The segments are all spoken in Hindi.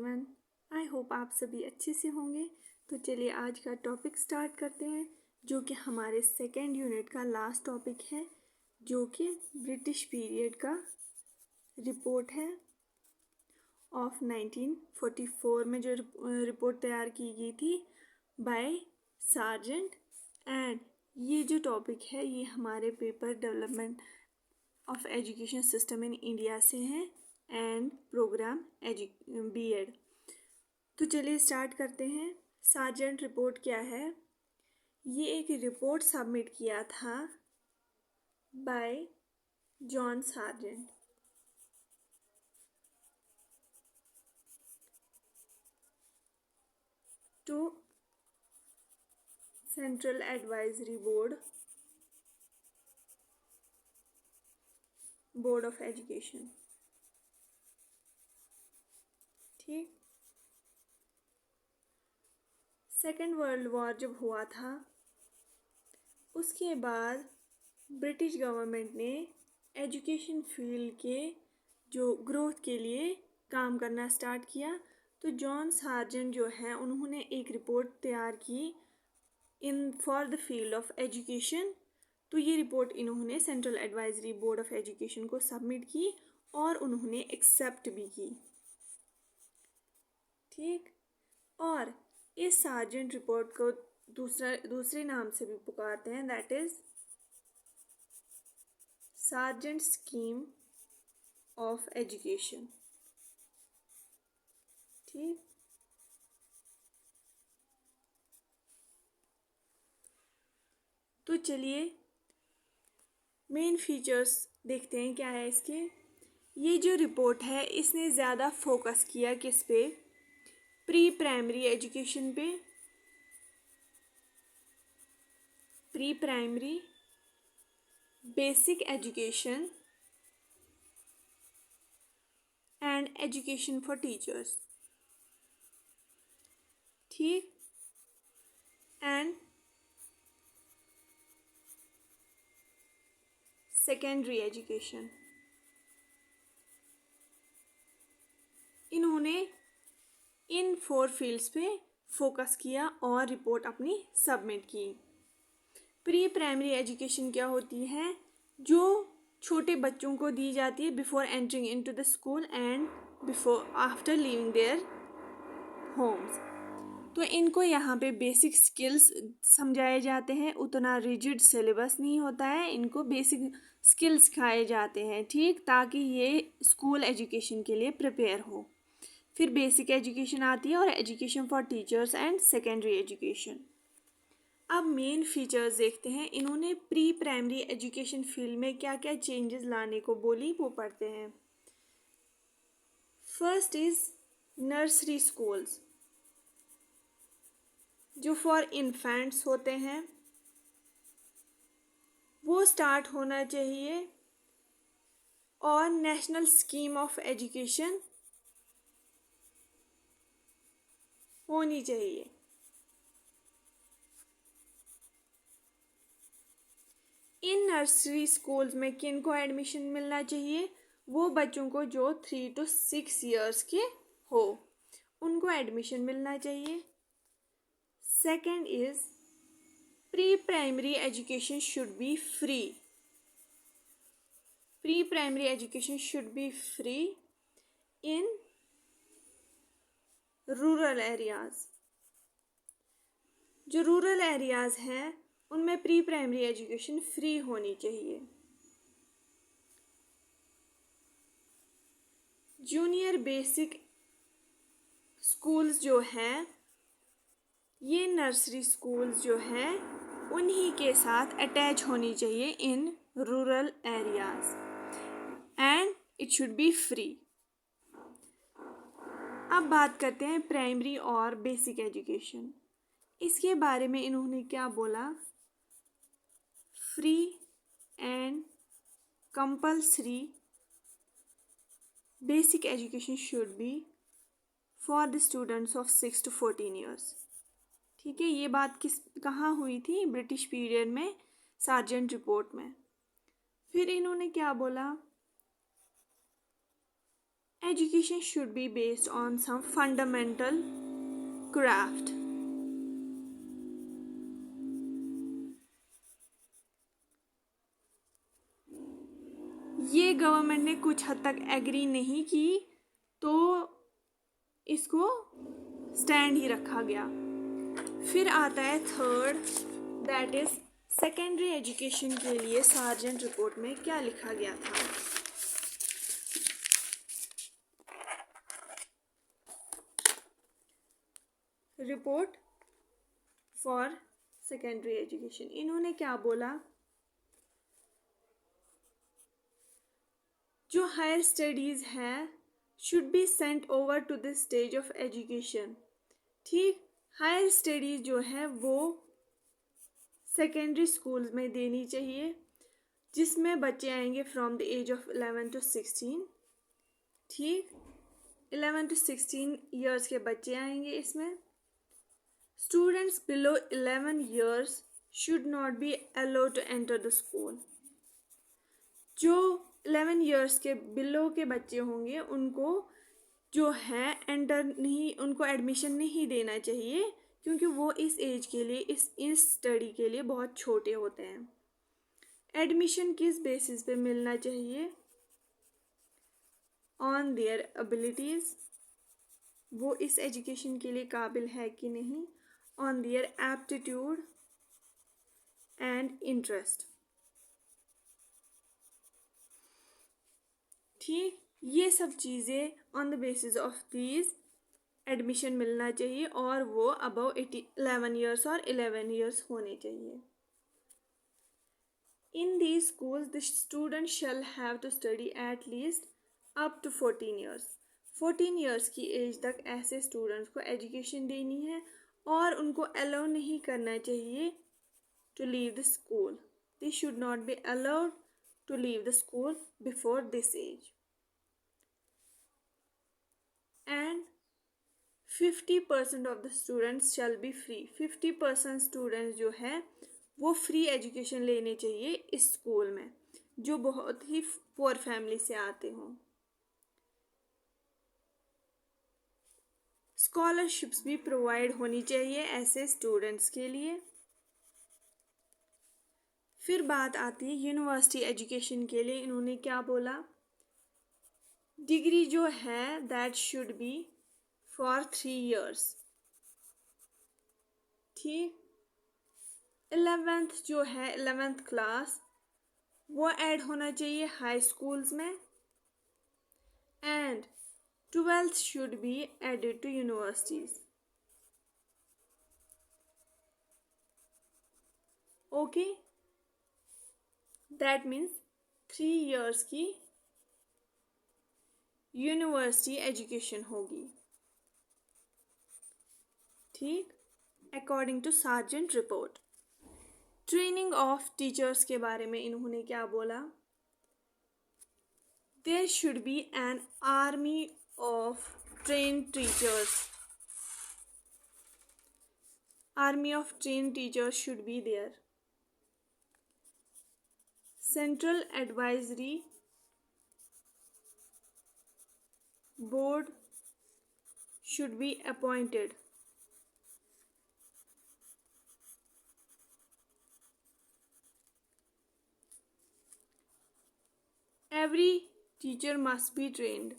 एवरीवन। आई होप आप सभी अच्छे से होंगे। तो चलिए आज का टॉपिक स्टार्ट करते हैं, जो कि हमारे सेकेंड यूनिट का लास्ट टॉपिक है, जो कि ब्रिटिश पीरियड का रिपोर्ट है ऑफ 1944 में जो रिपोर्ट तैयार की गई थी बाय सार्जेंट। एंड ये जो टॉपिक है ये हमारे paper development of education system in India से है एंड प्रोग्राम बीएड। तो चलिए स्टार्ट करते हैं। सार्जेंट रिपोर्ट क्या है? ये एक रिपोर्ट सबमिट किया था by John Sargent to central advisory board of education. ठीक, सेकेंड वर्ल्ड वॉर जब हुआ था उसके बाद ब्रिटिश गवर्नमेंट ने एजुकेशन फील्ड के जो ग्रोथ के लिए काम करना स्टार्ट किया। तो जॉन सार्जेंट जो है उन्होंने एक रिपोर्ट तैयार की in for the field of education. तो ये रिपोर्ट इन्होंने central advisory board of education को सबमिट की और उन्होंने एक्सेप्ट भी की। ठीक, और इस सार्जेंट रिपोर्ट को दूसरे नाम से भी पुकारते हैं, that is sergeant scheme of education. ठीक, तो चलिए मेन फीचर्स देखते हैं क्या है इसके। ये जो रिपोर्ट है इसने ज़्यादा फोकस किया किस पे? प्री प्राइमरी एजुकेशन पे, pre primary, basic education and education for teachers. ठीक, एंड सेकेंडरी एजुकेशन। इन्होंने इन 4 फील्ड्स पे फोकस किया और रिपोर्ट अपनी सबमिट की। प्री प्राइमरी एजुकेशन क्या होती है? जो छोटे बच्चों को दी जाती है before entering into the school and before after leaving their homes. तो इनको यहाँ पे बेसिक स्किल्स समझाए जाते हैं, उतना रिजिड सिलेबस नहीं होता है, इनको बेसिक स्किल्स सिखाए जाते हैं। ठीक, ताकि ये स्कूल एजुकेशन के लिए प्रिपेयर हो। फिर बेसिक एजुकेशन आती है और education for teachers and secondary education. अब मेन फीचर्स देखते हैं। इन्होंने प्री प्राइमरी एजुकेशन फील्ड में क्या क्या चेंजेस लाने को बोली वो पढ़ते हैं। फर्स्ट इज नर्सरी स्कूल्स, जो फॉर इन्फेंट्स होते हैं वो स्टार्ट होना चाहिए और नेशनल स्कीम ऑफ एजुकेशन होनी चाहिए। इन नर्सरी स्कूल्स में किन को एडमिशन मिलना चाहिए? वो बच्चों को जो 3 to 6 ईयर्स के हो उनको एडमिशन मिलना चाहिए। Second is pre primary education should be free. Pre primary education should be free in rural areas. जो रूरल एरियाज हैं उनमें प्री प्राइमरी एजुकेशन फ्री होनी चाहिए। जूनियर बेसिक स्कूल्स जो हैं, ये नर्सरी स्कूल्स जो हैं उन्हीं के साथ अटैच होनी चाहिए in rural areas and it should be free. अब बात करते हैं प्राइमरी और बेसिक एजुकेशन। इसके बारे में इन्होंने क्या बोला? Free and compulsory basic education should be for the students of 6 to 14 years. ठीक है, ये बात कहाँ हुई थी? ब्रिटिश पीरियड में, सार्जेंट रिपोर्ट में। फिर इन्होंने क्या बोला? Education should be based on some fundamental craft. ये गवर्नमेंट ने कुछ हद तक एग्री नहीं की तो इसको स्टैंड ही रखा गया। फिर आता है third, that is secondary education के लिए सार्जेंट रिपोर्ट में क्या लिखा गया था। रिपोर्ट फॉर सेकेंडरी एजुकेशन, इन्होंने क्या बोला, जो हायर स्टडीज़ है should be sent over to this stage of education. ठीक, हायर स्टडीज़ जो है वो सेकेंडरी स्कूल्स में देनी चाहिए, जिसमें बच्चे आएंगे from the age of 11 to 16। ठीक, 11 to 16 ईयर्स के बच्चे आएंगे इसमें। Students below 11 years should not be allowed to enter the school. जो 11 ईयर्स के बिलो के बच्चे होंगे उनको जो है एंटर नहीं, उनको एडमिशन नहीं देना चाहिए, क्योंकि वो इस एज के लिए इस स्टडी के लिए बहुत छोटे होते हैं। एडमिशन किस बेसिस पे मिलना चाहिए, ऑन देयर एबिलिटीज़, वो इस एजुकेशन के लिए काबिल है कि नहीं, on their aptitude and interest. ठीक, ये सब चीज़ें on the basis of these admission मिलना चाहिए और वो अबव 11 ईयर्स और 11 ईयर्स होने चाहिए। In these schools the student shall have to study at least up to 14 years. 14 years की एज तक ऐसे स्टूडेंट्स को एजुकेशन देनी है और उनको अलाउ नहीं करना चाहिए to leave the school. They should not be allowed to leave the school before this age. And 50% of the students shall be free। 50% students जो है वो फ्री एजुकेशन लेने चाहिए इस स्कूल में, जो बहुत ही पुअर फैमिली से आते हों। स्कॉलरशिप्स भी प्रोवाइड होनी चाहिए ऐसे स्टूडेंट्स के लिए। फिर बात आती है यूनिवर्सिटी एजुकेशन के लिए, इन्होंने क्या बोला, डिग्री जो है that should be for 3 years. ठीक, 11th जो है 11th क्लास वो ऐड होना चाहिए हाई स्कूल्स में, and 12th should be added to universities. Okay, that means 3 years की यूनिवर्सिटी एजुकेशन होगी। ठीक, according to Sargent report. Training of teachers के बारे में इन्होंने क्या बोला, there should be an army of trained teachers. Army of trained teachers should be there. Central advisory board should be appointed। Every teacher must be trained।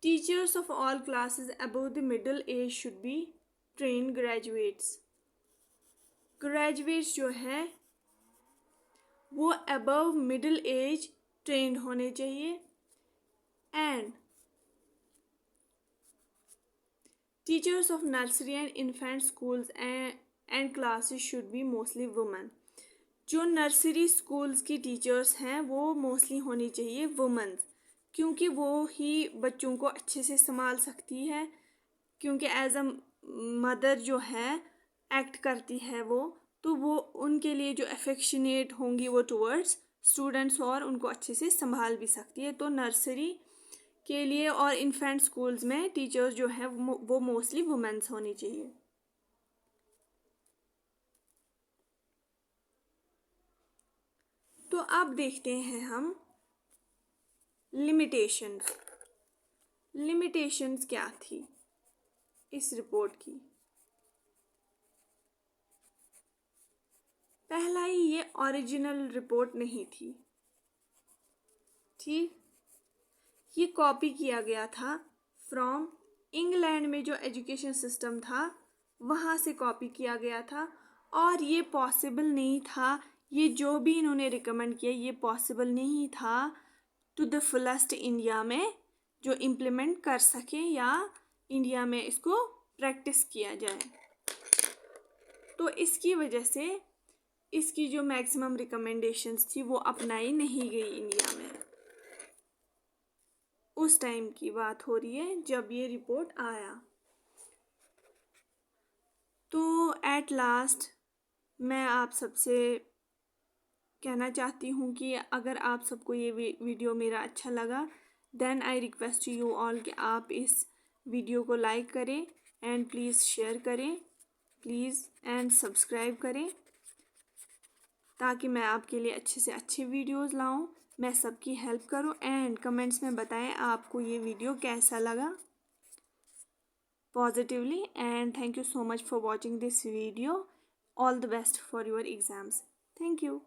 Teachers of all classes above the middle age should be trained graduates। Graduates जो है वो अबव मिडिल एज ट्रेंड होने चाहिए, and teachers of nursery and infant schools and classes should be mostly women. जो नर्सरी स्कूल्स की टीचर्स हैं वो मोस्टली होनी चाहिए वुमेन, क्योंकि वो ही बच्चों को अच्छे से संभाल सकती है, क्योंकि एज अ मदर जो है एक्ट करती है वो, तो वो उनके लिए जो अफेक्शनेट होंगी वो टुवर्ड्स स्टूडेंट्स और उनको अच्छे से संभाल भी सकती है। तो नर्सरी के लिए और इन्फेंट स्कूल्स में टीचर्स जो है वो मोस्टली वुमेन्स होनी चाहिए। अब देखते हैं हम लिमिटेशंस। लिमिटेशंस क्या थी इस रिपोर्ट की। पहला ही, ये ओरिजिनल रिपोर्ट नहीं थी, ठीक। ये कॉपी किया गया था फ्रॉम इंग्लैंड में जो एजुकेशन सिस्टम था वहाँ से कॉपी किया गया था, और ये पॉसिबल नहीं था, ये जो भी इन्होंने रिकमेंड किया ये पॉसिबल नहीं था टू द फुलेस्ट इंडिया में जो इम्प्लीमेंट कर सके या इंडिया में इसको प्रैक्टिस किया जाए। तो इसकी वजह से इसकी जो मैक्सिमम रिकमेंडेशंस थी वो अपनाई नहीं गई इंडिया में। उस टाइम की बात हो रही है जब ये रिपोर्ट आया। तो एट लास्ट मैं आप सबसे कहना चाहती हूँ कि अगर आप सबको ये वीडियो मेरा अच्छा लगा, then I request you all कि आप इस वीडियो को लाइक करें एंड प्लीज़ शेयर करें, प्लीज़ एंड सब्सक्राइब करें, ताकि मैं आपके लिए अच्छे से अच्छे वीडियोस लाऊं, मैं सबकी हेल्प करूं। एंड कमेंट्स में बताएं आपको ये वीडियो कैसा लगा positively. And thank you so much for watching this video. All the best for your exams. Thank you.